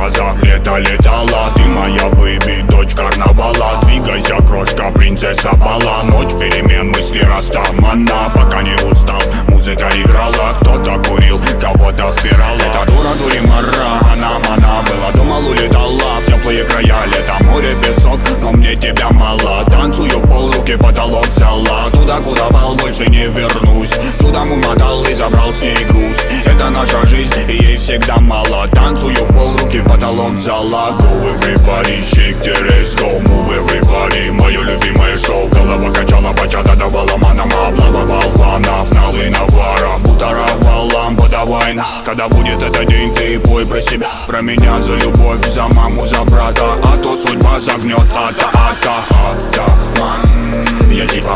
глазах лето летала. Ты моя бэйби, дочь карнавала. Двигайся, крошка, принцесса бала. Ночь перемен, мысли растамана. Пока не устал, музыка играла. Кто-то курил, кого-то впирал. Это дура, дуримара, она была дома, улетала в теплые края. Лето, море, песок, но мне тебя мало. Танцую в пол, руки потолок взяла. Туда, куда вал, больше не вернусь. Чудом умотал и забрал с ней груз. Это наша жизнь, и ей всегда мало. Танцую в пол, руки потолок взяла. Go everybody, shake the ass, go move everybody. Мое любимое шоу, голова качала, бачата давала манам. Облава болванов, налы навара, бутаровал лампа, давай на. Когда будет этот день, ты пой про себя, про меня, за любовь, за маму, за брата. А то судьба загнет, атаман. Я типа